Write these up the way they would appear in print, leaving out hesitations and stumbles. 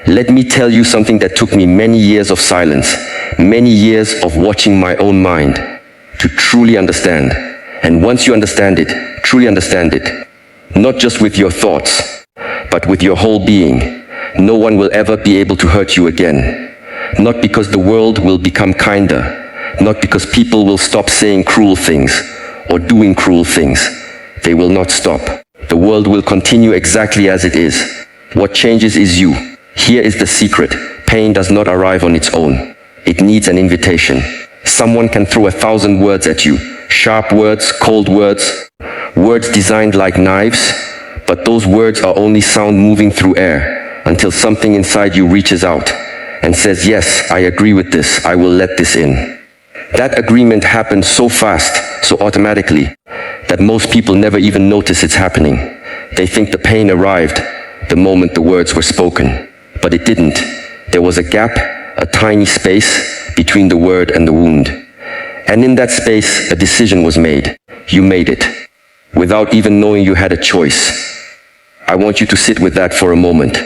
Let me tell you something that took me many years of silence, many years of watching my own mind to truly understand. And once you understand it, truly understand it, not just with your thoughts, but with your whole being, no one will ever be able to hurt you again. Not because the world will become kinder, not because people will stop saying cruel things or doing cruel things. They will not stop. The world will continue exactly as it is. What changes is you. Here is the secret. Pain does not arrive on its own. It needs an invitation. Someone can throw 1,000 words at you. Sharp words, cold words, words designed like knives, but those words are only sound moving through air until something inside you reaches out and says, yes, I agree with this, I will let this in. That agreement happens so fast, so automatically, that most people never even notice it's happening. They think the pain arrived the moment the words were spoken, but it didn't. There was a gap, a tiny space between the word and the wound. And in that space, a decision was made. You made it, without even knowing you had a choice. I want you to sit with that for a moment,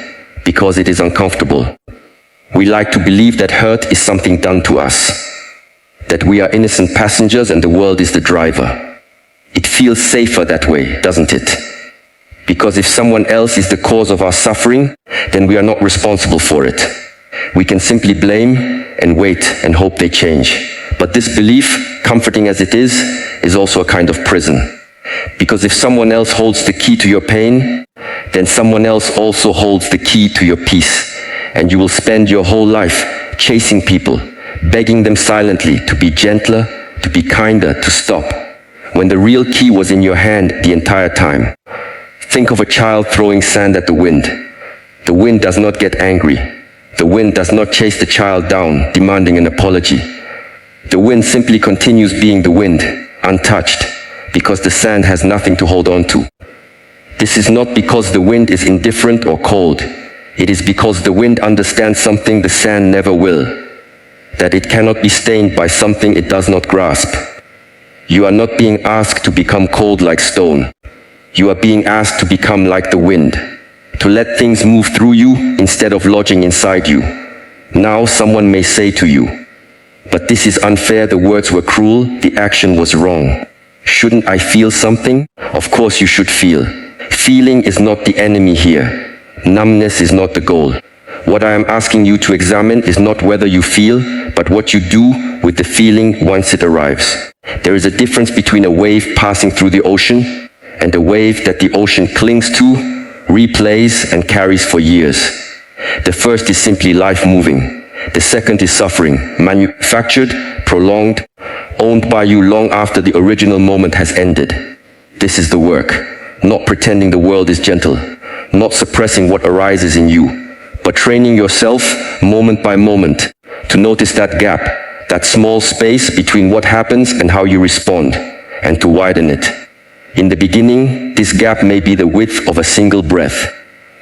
because it is uncomfortable. We like to believe that hurt is something done to us, that we are innocent passengers and the world is the driver. It feels safer that way, doesn't it? Because if someone else is the cause of our suffering, then we are not responsible for it. We can simply blame and wait and hope they change. But this belief, comforting as it is also a kind of prison. Because if someone else holds the key to your pain, then someone else also holds the key to your peace. And you will spend your whole life chasing people, begging them silently to be gentler, to be kinder, to stop, when the real key was in your hand the entire time. Think of a child throwing sand at the wind. The wind does not get angry. The wind does not chase the child down, demanding an apology. The wind simply continues being the wind, untouched, because the sand has nothing to hold on to. This is not because the wind is indifferent or cold. It is because the wind understands something the sand never will, that it cannot be stained by something it does not grasp. You are not being asked to become cold like stone. You are being asked to become like the wind, to let things move through you instead of lodging inside you. Now someone may say to you, but this is unfair, the words were cruel, the action was wrong. Shouldn't I feel something? Of course you should feel. Feeling is not the enemy here. Numbness is not the goal. What I am asking you to examine is not whether you feel, but what you do with the feeling once it arrives. There is a difference between a wave passing through the ocean and a wave that the ocean clings to, replays, and carries for years. The first is simply life moving. The second is suffering, manufactured, prolonged, owned by you long after the original moment has ended. This is the work, not pretending the world is gentle, not suppressing what arises in you, but training yourself moment by moment to notice that gap, that small space between what happens and how you respond, and to widen it. In the beginning, this gap may be the width of a single breath.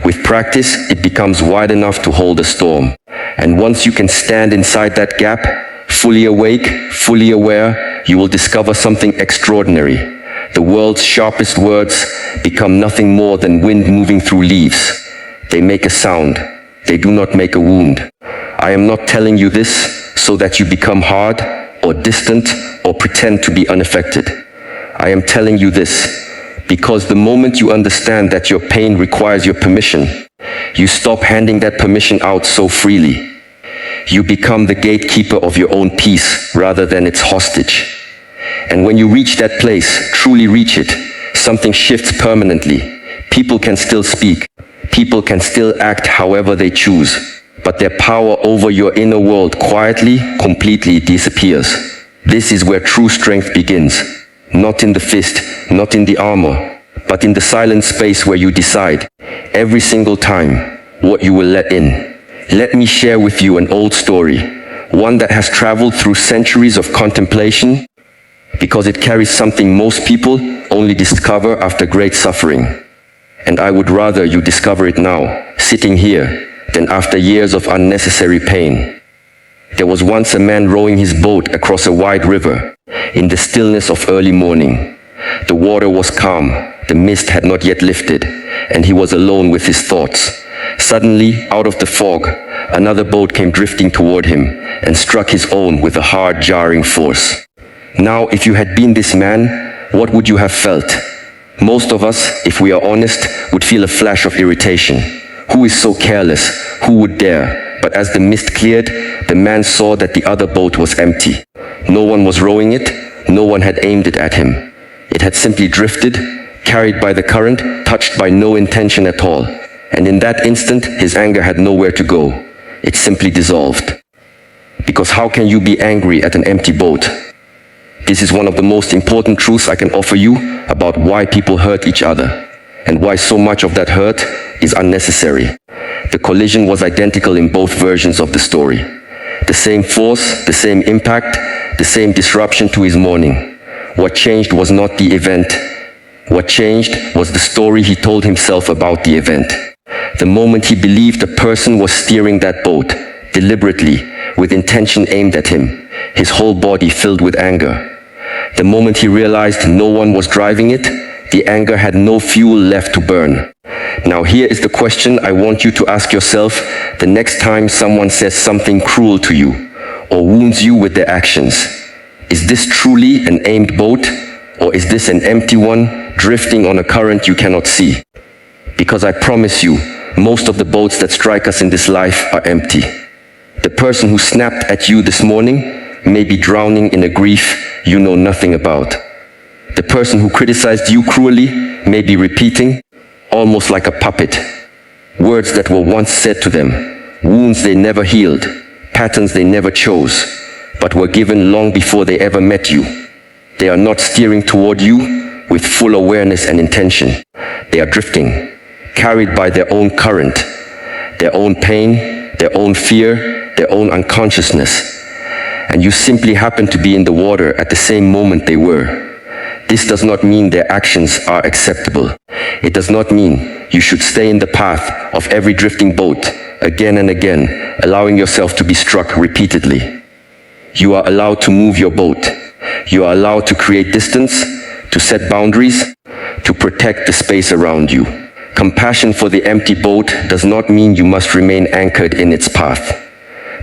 With practice, it becomes wide enough to hold a storm. And once you can stand inside that gap, fully awake, fully aware, you will discover something extraordinary. The world's sharpest words become nothing more than wind moving through leaves. They make a sound. They do not make a wound. I am not telling you this so that you become hard or distant or pretend to be unaffected. I am telling you this because the moment you understand that your pain requires your permission, you stop handing that permission out so freely. You become the gatekeeper of your own peace rather than its hostage. And when you reach that place, truly reach it, something shifts permanently. People can still speak. People can still act however they choose. But their power over your inner world quietly, completely disappears. This is where true strength begins. Not in the fist, not in the armor, but in the silent space where you decide, every single time, what you will let in. Let me share with you an old story, one that has traveled through centuries of contemplation, because it carries something most people only discover after great suffering. And I would rather you discover it now, sitting here, than after years of unnecessary pain. There was once a man rowing his boat across a wide river, in the stillness of early morning. The water was calm, the mist had not yet lifted, and he was alone with his thoughts. Suddenly, out of the fog, another boat came drifting toward him and struck his own with a hard, jarring force. Now, if you had been this man, what would you have felt? Most of us, if we are honest, would feel a flash of irritation. Who is so careless? Who would dare? But as the mist cleared, the man saw that the other boat was empty. No one was rowing it, no one had aimed it at him. It had simply drifted, carried by the current, touched by no intention at all. And in that instant, his anger had nowhere to go. It simply dissolved. Because how can you be angry at an empty boat? This is one of the most important truths I can offer you about why people hurt each other, and why so much of that hurt is unnecessary. The collision was identical in both versions of the story. The same force, the same impact, the same disruption to his morning. What changed was not the event. What changed was the story he told himself about the event. The moment he believed a person was steering that boat, deliberately, with intention aimed at him, his whole body filled with anger. The moment he realized no one was driving it, the anger had no fuel left to burn. Now here is the question I want you to ask yourself the next time someone says something cruel to you, or wounds you with their actions. Is this truly an aimed boat, or is this an empty one, drifting on a current you cannot see? Because I promise you, most of the boats that strike us in this life are empty. The person who snapped at you this morning may be drowning in a grief you know nothing about. The person who criticized you cruelly may be repeating, almost like a puppet, words that were once said to them, wounds they never healed, patterns they never chose, but were given long before they ever met you. They are not steering toward you with full awareness and intention. They are drifting, carried by their own current, their own pain, their own fear, their own unconsciousness. And you simply happen to be in the water at the same moment they were. This does not mean their actions are acceptable. It does not mean you should stay in the path of every drifting boat again and again, allowing yourself to be struck repeatedly. You are allowed to move your boat. You are allowed to create distance, to set boundaries, to protect the space around you. Compassion for the empty boat does not mean you must remain anchored in its path.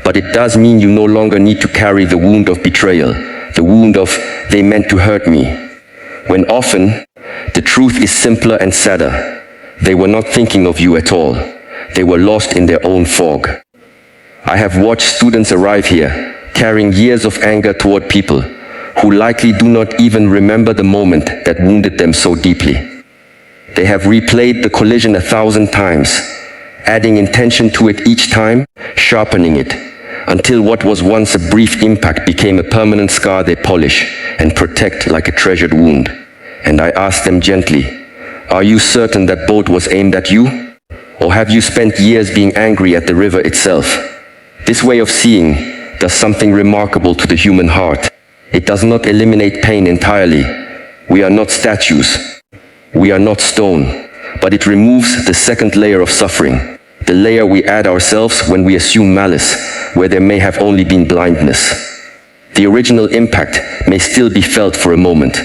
But it does mean you no longer need to carry the wound of betrayal, the wound of "they meant to hurt me," when often the truth is simpler and sadder. They were not thinking of you at all. They were lost in their own fog. I have watched students arrive here, carrying years of anger toward people who likely do not even remember the moment that wounded them so deeply. They have replayed the collision 1,000 times, adding intention to it each time, sharpening it, until what was once a brief impact became a permanent scar they polish and protect like a treasured wound. And I asked them gently, are you certain that boat was aimed at you? Or have you spent years being angry at the river itself? This way of seeing does something remarkable to the human heart. It does not eliminate pain entirely. We are not statues. We are not stone. But it removes the second layer of suffering, the layer we add ourselves when we assume malice, where there may have only been blindness. The original impact may still be felt for a moment,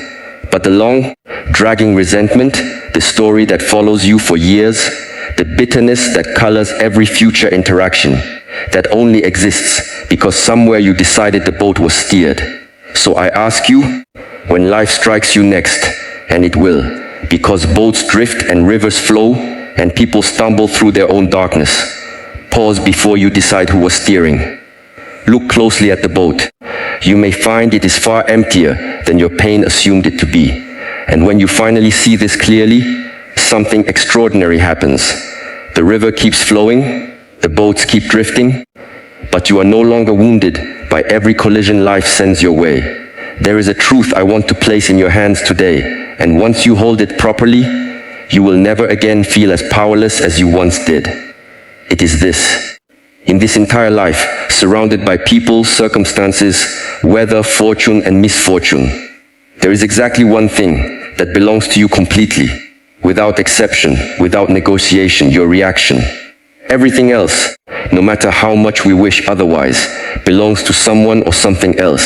but the long, dragging resentment, the story that follows you for years, the bitterness that colors every future interaction, that only exists because somewhere you decided the boat was steered. So I ask you, when life strikes you next, and it will, because boats drift and rivers flow, and people stumble through their own darkness, pause before you decide who was steering. Look closely at the boat. You may find it is far emptier than your pain assumed it to be. And when you finally see this clearly, something extraordinary happens. The river keeps flowing, the boats keep drifting, but you are no longer wounded by every collision life sends your way. There is a truth I want to place in your hands today, and once you hold it properly, you will never again feel as powerless as you once did. It is this. In this entire life, surrounded by people, circumstances, weather, fortune, and misfortune, there is exactly one thing that belongs to you completely, without exception, without negotiation, your reaction. Everything else, no matter how much we wish otherwise, belongs to someone or something else.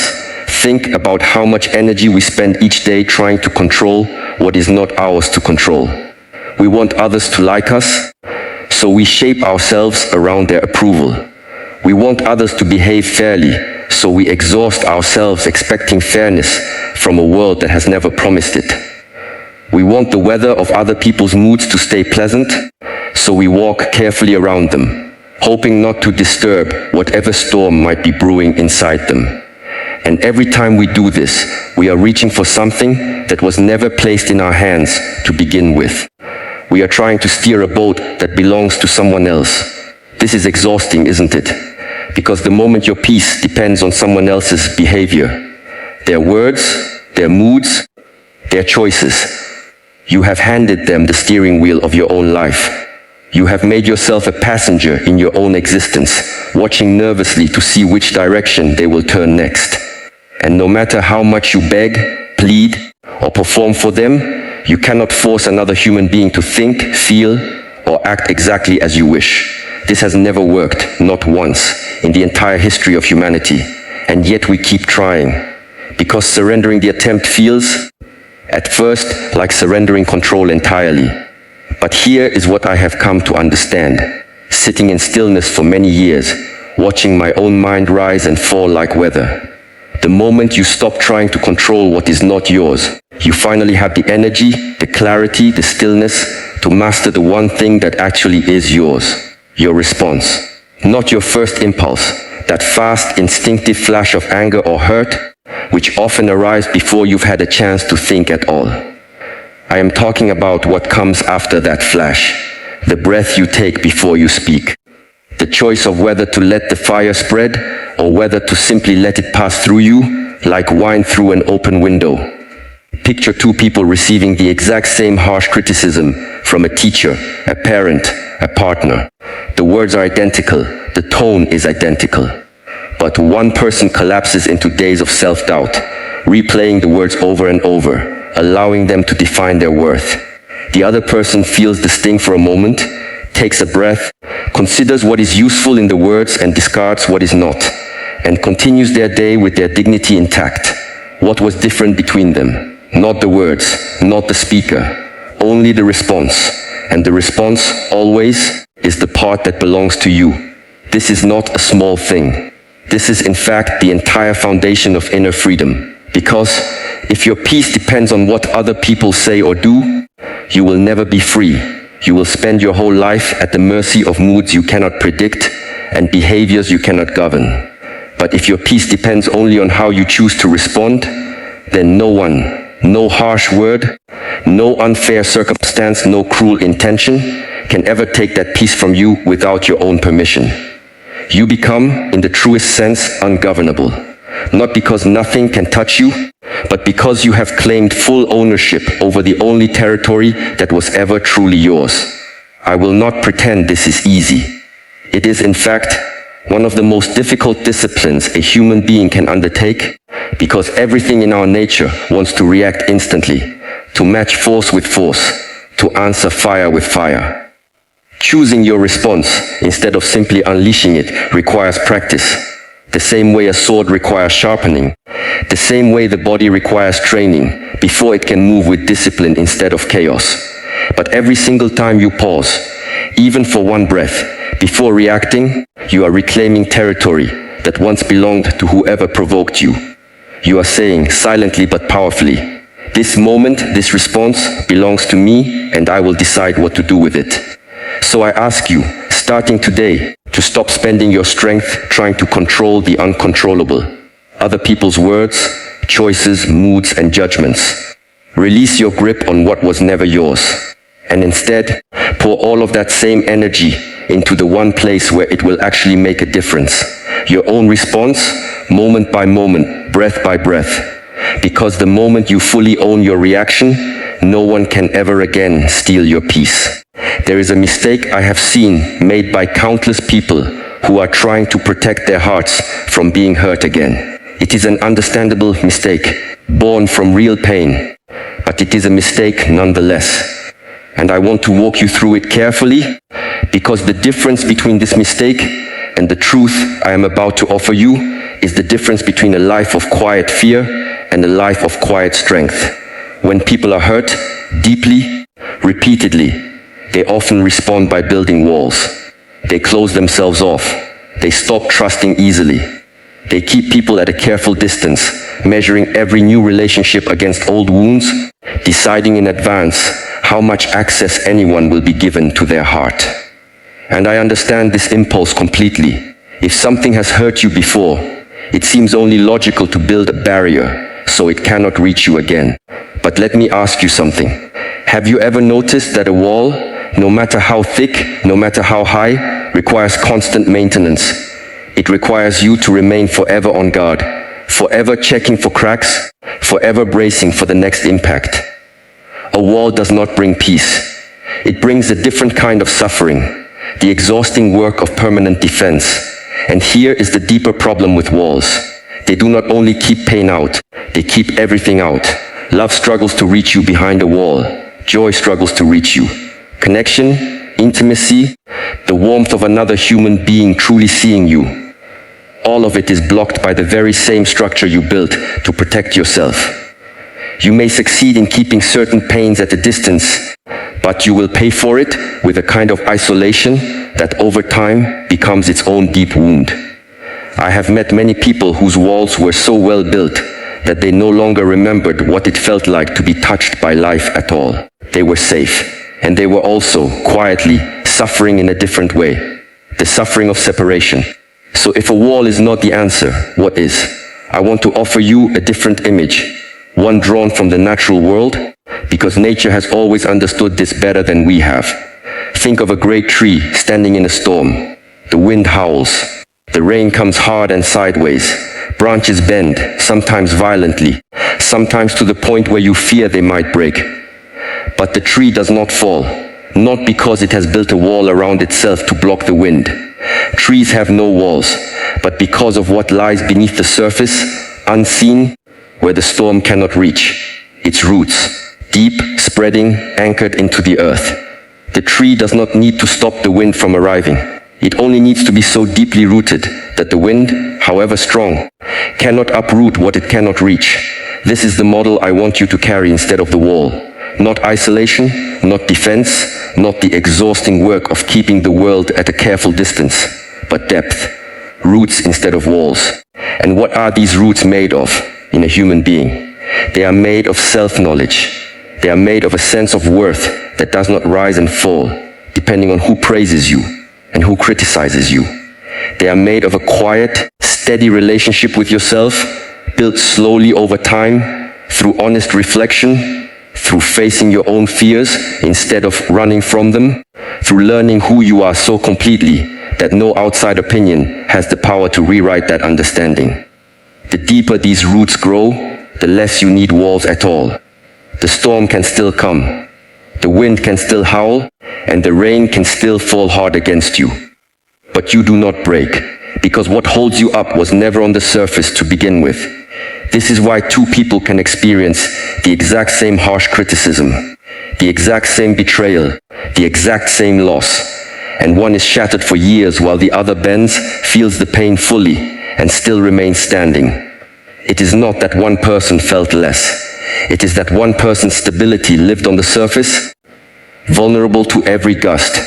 Think about how much energy we spend each day trying to control what is not ours to control. We want others to like us, so we shape ourselves around their approval. We want others to behave fairly, so we exhaust ourselves expecting fairness from a world that has never promised it. We want the weather of other people's moods to stay pleasant, so we walk carefully around them, hoping not to disturb whatever storm might be brewing inside them. And every time we do this, we are reaching for something that was never placed in our hands to begin with. We are trying to steer a boat that belongs to someone else. This is exhausting, isn't it? Because the moment your peace depends on someone else's behavior, their words, their moods, their choices, you have handed them the steering wheel of your own life. You have made yourself a passenger in your own existence, watching nervously to see which direction they will turn next. And no matter how much you beg, plead, or perform for them, you cannot force another human being to think, feel, or act exactly as you wish. This has never worked, not once, in the entire history of humanity. And yet we keep trying. Because surrendering the attempt feels, at first, like surrendering control entirely. But here is what I have come to understand. Sitting in stillness for many years, watching my own mind rise and fall like weather. The moment you stop trying to control what is not yours, you finally have the energy, the clarity, the stillness to master the one thing that actually is yours. Your response. Not your first impulse, that fast, instinctive flash of anger or hurt, which often arrives before you've had a chance to think at all. I am talking about what comes after that flash, the breath you take before you speak, the choice of whether to let the fire spread or whether to simply let it pass through you like wine through an open window. Picture two people receiving the exact same harsh criticism from a teacher, a parent, a partner. The words are identical, the tone is identical. But one person collapses into days of self-doubt, replaying the words over and over, allowing them to define their worth. The other person feels the sting for a moment, takes a breath, considers what is useful in the words and discards what is not, and continues their day with their dignity intact. What was different between them? Not the words, not the speaker, only the response. And the response, always, is the part that belongs to you. This is not a small thing. This is in fact the entire foundation of inner freedom. Because if your peace depends on what other people say or do, you will never be free. You will spend your whole life at the mercy of moods you cannot predict and behaviors you cannot govern. But if your peace depends only on how you choose to respond, then no one, no harsh word, no unfair circumstance, no cruel intention can ever take that peace from you without your own permission. You become, in the truest sense, ungovernable. Not because nothing can touch you, but because you have claimed full ownership over the only territory that was ever truly yours. I will not pretend this is easy. It is, in fact, one of the most difficult disciplines a human being can undertake, because everything in our nature wants to react instantly, to match force with force, to answer fire with fire. Choosing your response instead of simply unleashing it requires practice. The same way a sword requires sharpening, the same way the body requires training before it can move with discipline instead of chaos. But every single time you pause, even for one breath, before reacting, you are reclaiming territory that once belonged to whoever provoked you. You are saying, silently but powerfully, this moment, this response belongs to me, and I will decide what to do with it. So I ask you, starting today, to stop spending your strength trying to control the uncontrollable. Other people's words, choices, moods, and judgments. Release your grip on what was never yours. And instead, pour all of that same energy into the one place where it will actually make a difference. Your own response, moment by moment, breath by breath. Because the moment you fully own your reaction, no one can ever again steal your peace. There is a mistake I have seen made by countless people who are trying to protect their hearts from being hurt again. It is an understandable mistake, born from real pain, but it is a mistake nonetheless. And I want to walk you through it carefully, because the difference between this mistake and the truth I am about to offer you is the difference between a life of quiet fear and a life of quiet strength. When people are hurt, deeply, repeatedly, They often respond by building walls. They close themselves off. They stop trusting easily. They keep people at a careful distance, measuring every new relationship against old wounds, deciding in advance how much access anyone will be given to their heart. And I understand this impulse completely. If something has hurt you before, it seems only logical to build a barrier so it cannot reach you again. But let me ask you something. Have you ever noticed that a wall, no matter how thick, no matter how high, requires constant maintenance? It requires you to remain forever on guard, forever checking for cracks, forever bracing for the next impact. A wall does not bring peace. It brings a different kind of suffering, the exhausting work of permanent defense. And here is the deeper problem with walls. They do not only keep pain out, they keep everything out. Love struggles to reach you behind a wall. Joy struggles to reach you. Connection, intimacy, the warmth of another human being truly seeing you. All of it is blocked by the very same structure you built to protect yourself. You may succeed in keeping certain pains at a distance, but you will pay for it with a kind of isolation that over time becomes its own deep wound. I have met many people whose walls were so well built that they no longer remembered what it felt like to be touched by life at all. They were safe, and they were also, quietly, suffering in a different way. The suffering of separation. So if a wall is not the answer, what is? I want to offer you a different image, one drawn from the natural world, because nature has always understood this better than we have. Think of a great tree standing in a storm. The wind howls. The rain comes hard and sideways. Branches bend, sometimes violently, sometimes to the point where you fear they might break. But the tree does not fall, not because it has built a wall around itself to block the wind. Trees have no walls, but because of what lies beneath the surface, unseen, where the storm cannot reach. Its roots, deep, spreading, anchored into the earth. The tree does not need to stop the wind from arriving. It only needs to be so deeply rooted that the wind, however strong, cannot uproot what it cannot reach. This is the model I want you to carry instead of the wall. Not isolation, not defense, not the exhausting work of keeping the world at a careful distance, but depth, roots instead of walls. And what are these roots made of in a human being? They are made of self-knowledge. They are made of a sense of worth that does not rise and fall, depending on who praises you and who criticizes you. They are made of a quiet, steady relationship with yourself, built slowly over time, through honest reflection, through facing your own fears instead of running from them, through learning who you are so completely that no outside opinion has the power to rewrite that understanding. The deeper these roots grow, the less you need walls at all. The storm can still come, the wind can still howl, and the rain can still fall hard against you. But you do not break, because what holds you up was never on the surface to begin with. This is why two people can experience the exact same harsh criticism, the exact same betrayal, the exact same loss, and one is shattered for years while the other bends, feels the pain fully, and still remains standing. It is not that one person felt less. It is that one person's stability lived on the surface, vulnerable to every gust,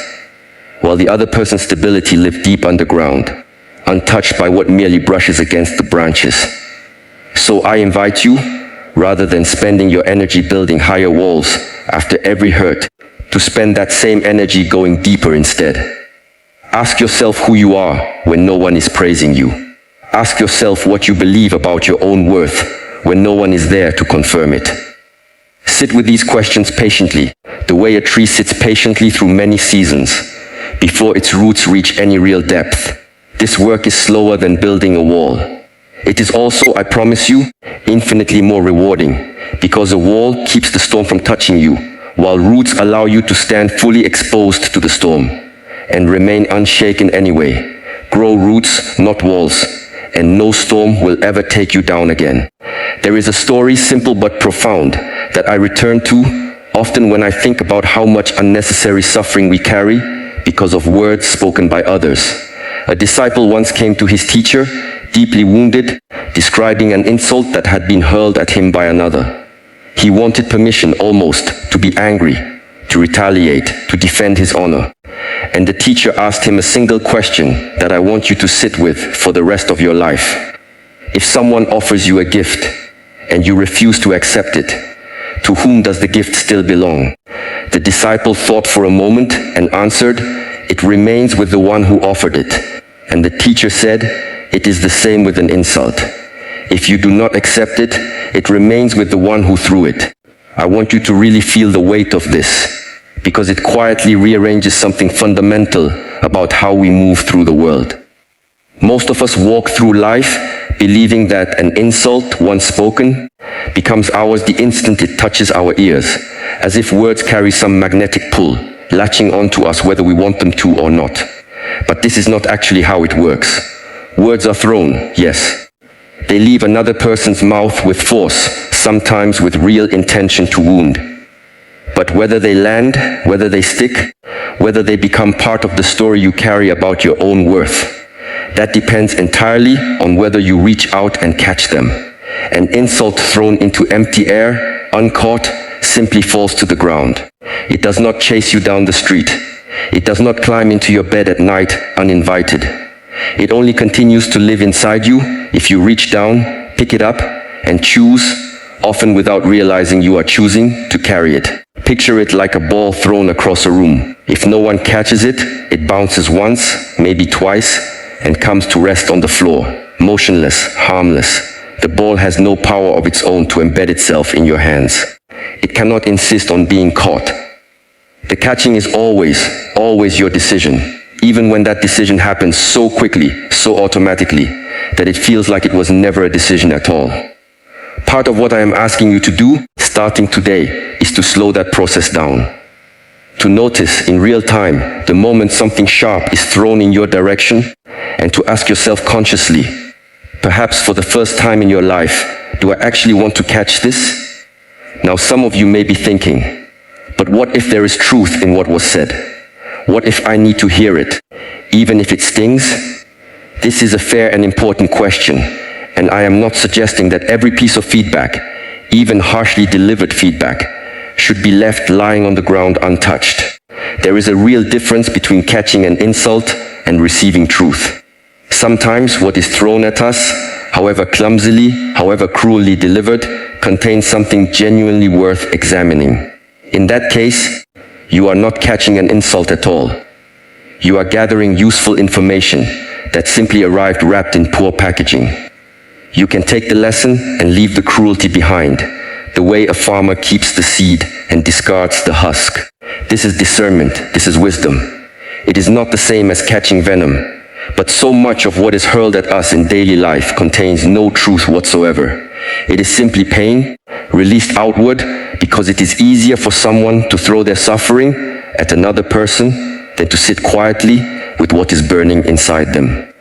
while the other person's stability lived deep underground, untouched by what merely brushes against the branches. So I invite you, rather than spending your energy building higher walls after every hurt, to spend that same energy going deeper instead. Ask yourself who you are when no one is praising you. Ask yourself what you believe about your own worth when no one is there to confirm it. Sit with these questions patiently, the way a tree sits patiently through many seasons, before its roots reach any real depth. This work is slower than building a wall. It is also, I promise you, infinitely more rewarding, because a wall keeps the storm from touching you, while roots allow you to stand fully exposed to the storm, and remain unshaken anyway. Grow roots, not walls, and no storm will ever take you down again. There is a story, simple but profound, that I return to often when I think about how much unnecessary suffering we carry because of words spoken by others. A disciple once came to his teacher, deeply wounded, describing an insult that had been hurled at him by another. He wanted permission almost to be angry, to retaliate, to defend his honor. And the teacher asked him a single question that I want you to sit with for the rest of your life. If someone offers you a gift and you refuse to accept it, to whom does the gift still belong? The disciple thought for a moment and answered, "It remains with the one who offered it." And the teacher said, "It is the same with an insult. If you do not accept it, it remains with the one who threw it." I want you to really feel the weight of this, because it quietly rearranges something fundamental about how we move through the world. Most of us walk through life believing that an insult, once spoken, becomes ours the instant it touches our ears, as if words carry some magnetic pull, latching onto us whether we want them to or not. But this is not actually how it works. Words are thrown, yes. They leave another person's mouth with force, sometimes with real intention to wound. But whether they land, whether they stick, whether they become part of the story you carry about your own worth, that depends entirely on whether you reach out and catch them. An insult thrown into empty air, uncaught, simply falls to the ground. It does not chase you down the street. It does not climb into your bed at night uninvited. It only continues to live inside you if you reach down, pick it up, and choose, often without realizing you are choosing, to carry it. Picture it like a ball thrown across a room. If no one catches it, it bounces once, maybe twice, and comes to rest on the floor, motionless, harmless. The ball has no power of its own to embed itself in your hands. It cannot insist on being caught. The catching is always your decision, even when that decision happens so quickly, so automatically, that it feels like it was never a decision at all. Part of what I am asking you to do, starting today, is to slow that process down. To notice in real time the moment something sharp is thrown in your direction, and to ask yourself consciously, perhaps for the first time in your life, do I actually want to catch this? Now some of you may be thinking, but what if there is truth in what was said? What if I need to hear it, even if it stings? This is a fair and important question, and I am not suggesting that every piece of feedback, even harshly delivered feedback, should be left lying on the ground untouched. There is a real difference between catching an insult and receiving truth. Sometimes what is thrown at us, however clumsily, however cruelly delivered, contains something genuinely worth examining. In that case, you are not catching an insult at all. You are gathering useful information that simply arrived wrapped in poor packaging. You can take the lesson and leave the cruelty behind, the way a farmer keeps the seed and discards the husk. This is discernment, this is wisdom. It is not the same as catching venom, but so much of what is hurled at us in daily life contains no truth whatsoever. It is simply pain, released outward because it is easier for someone to throw their suffering at another person than to sit quietly with what is burning inside them.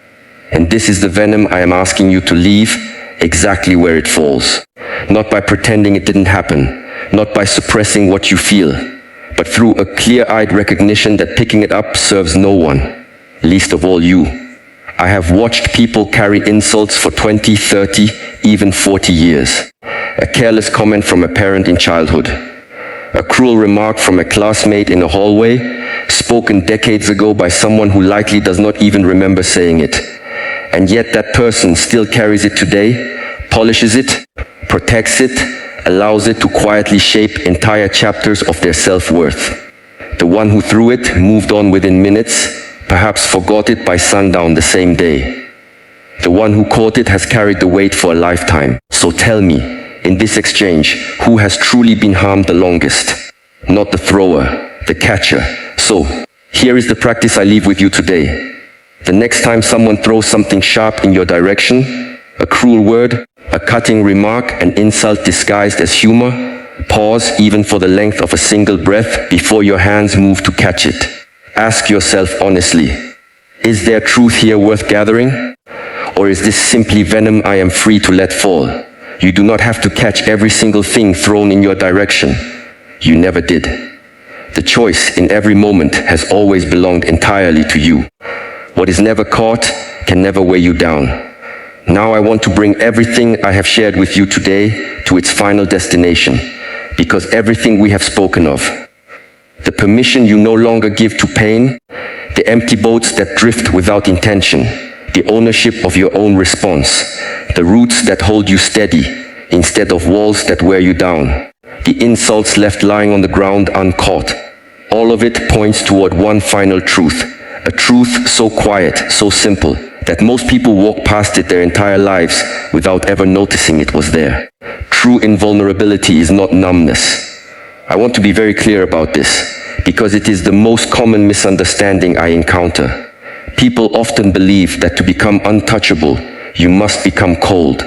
And this is the venom I am asking you to leave exactly where it falls. Not by pretending it didn't happen, not by suppressing what you feel, but through a clear-eyed recognition that picking it up serves no one, least of all you. I have watched people carry insults for 20, 30, even 40 years. A careless comment from a parent in childhood. A cruel remark from a classmate in a hallway, spoken decades ago by someone who likely does not even remember saying it. And yet that person still carries it today, polishes it, protects it, allows it to quietly shape entire chapters of their self-worth. The one who threw it moved on within minutes, perhaps forgot it by sundown the same day. The one who caught it has carried the weight for a lifetime. So tell me, in this exchange, who has truly been harmed the longest? Not the thrower, the catcher. So, here is the practice I leave with you today. The next time someone throws something sharp in your direction, a cruel word, a cutting remark, an insult disguised as humor, pause even for the length of a single breath before your hands move to catch it. Ask yourself honestly, is there truth here worth gathering? Or is this simply venom I am free to let fall? You do not have to catch every single thing thrown in your direction. You never did. The choice in every moment has always belonged entirely to you. What is never caught can never weigh you down. Now I want to bring everything I have shared with you today to its final destination, because everything we have spoken of, the permission you no longer give to pain, the empty boats that drift without intention, the ownership of your own response, the roots that hold you steady instead of walls that wear you down, the insults left lying on the ground uncaught. All of it points toward one final truth, a truth so quiet, so simple, that most people walk past it their entire lives without ever noticing it was there. True invulnerability is not numbness. I want to be very clear about this, because it is the most common misunderstanding I encounter. People often believe that to become untouchable, you must become cold,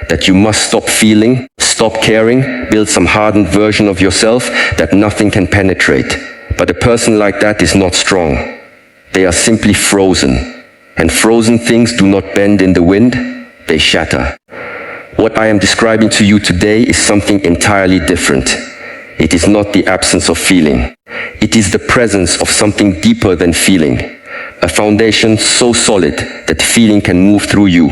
that you must stop feeling, stop caring, build some hardened version of yourself that nothing can penetrate. But a person like that is not strong. They are simply frozen. And frozen things do not bend in the wind, they shatter. What I am describing to you today is something entirely different. It is not the absence of feeling. It is the presence of something deeper than feeling. A foundation so solid that feeling can move through you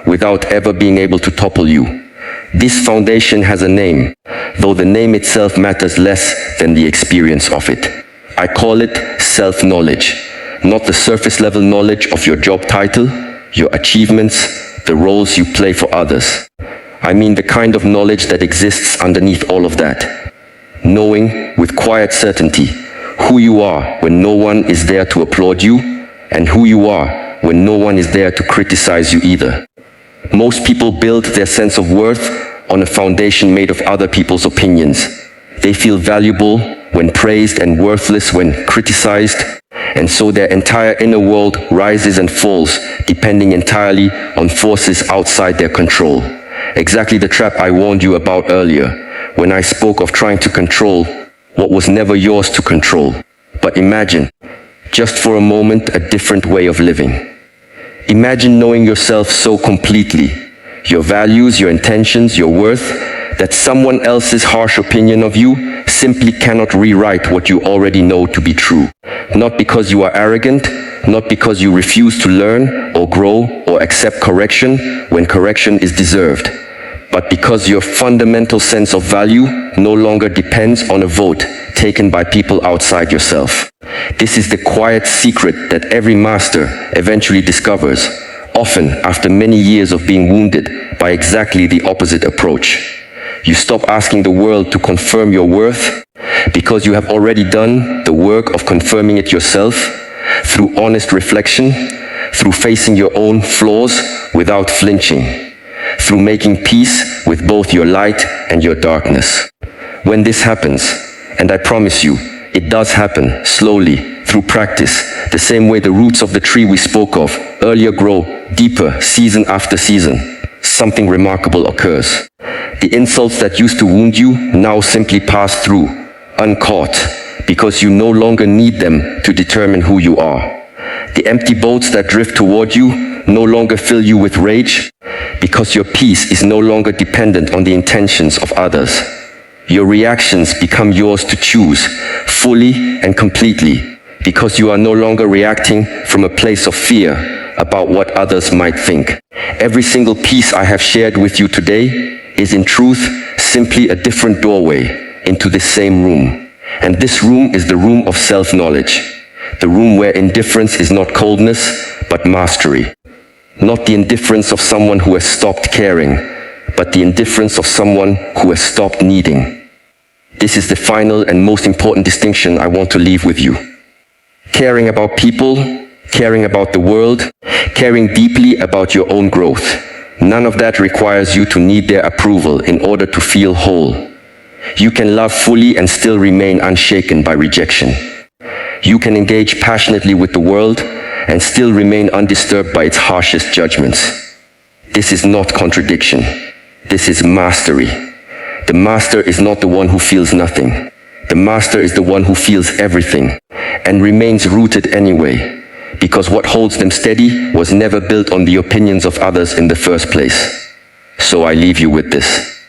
without ever being able to topple you. This foundation has a name, though the name itself matters less than the experience of it. I call it self-knowledge. Not the surface-level knowledge of your job title, your achievements, the roles you play for others. I mean the kind of knowledge that exists underneath all of that. Knowing with quiet certainty who you are when no one is there to applaud you, and who you are when no one is there to criticize you either. Most people build their sense of worth on a foundation made of other people's opinions. They feel valuable when praised and worthless when criticized. And so their entire inner world rises and falls, depending entirely on forces outside their control. Exactly the trap I warned you about earlier, when I spoke of trying to control what was never yours to control. But imagine, just for a moment, a different way of living. Imagine knowing yourself so completely, your values, your intentions, your worth, that someone else's harsh opinion of you simply cannot rewrite what you already know to be true. Not because you are arrogant, not because you refuse to learn or grow or accept correction when correction is deserved, but because your fundamental sense of value no longer depends on a vote taken by people outside yourself. This is the quiet secret that every master eventually discovers, often after many years of being wounded by exactly the opposite approach. You stop asking the world to confirm your worth because you have already done the work of confirming it yourself through honest reflection, through facing your own flaws without flinching, through making peace with both your light and your darkness. When this happens, and I promise you, it does happen slowly through practice, the same way the roots of the tree we spoke of earlier grow deeper season after season, something remarkable occurs. The insults that used to wound you now simply pass through, uncaught, because you no longer need them to determine who you are. The empty boats that drift toward you no longer fill you with rage, because your peace is no longer dependent on the intentions of others. Your reactions become yours to choose, fully and completely, because you are no longer reacting from a place of fear about what others might think. Every single piece I have shared with you today is in truth simply a different doorway into this same room. And this room is the room of self-knowledge, the room where indifference is not coldness, but mastery. Not the indifference of someone who has stopped caring, but the indifference of someone who has stopped needing. This is the final and most important distinction I want to leave with you. Caring about people, caring about the world, caring deeply about your own growth. None of that requires you to need their approval in order to feel whole. You can love fully and still remain unshaken by rejection. You can engage passionately with the world and still remain undisturbed by its harshest judgments. This is not contradiction. This is mastery. The master is not the one who feels nothing. The master is the one who feels everything and remains rooted anyway, because what holds them steady was never built on the opinions of others in the first place. So I leave you with this.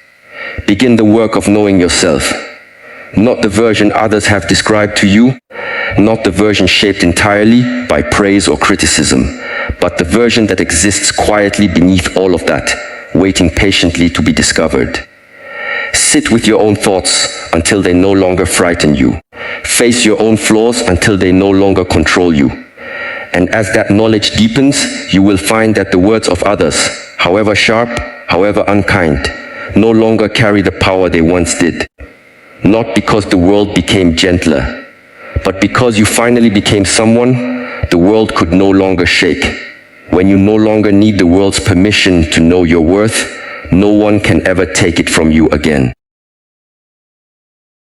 Begin the work of knowing yourself, not the version others have described to you, not the version shaped entirely by praise or criticism, but the version that exists quietly beneath all of that, waiting patiently to be discovered. Sit with your own thoughts until they no longer frighten you. Face your own flaws until they no longer control you. And as that knowledge deepens, you will find that the words of others, however sharp, however unkind, no longer carry the power they once did. Not because the world became gentler, but because you finally became someone the world could no longer shake. When you no longer need the world's permission to know your worth, no one can ever take it from you again.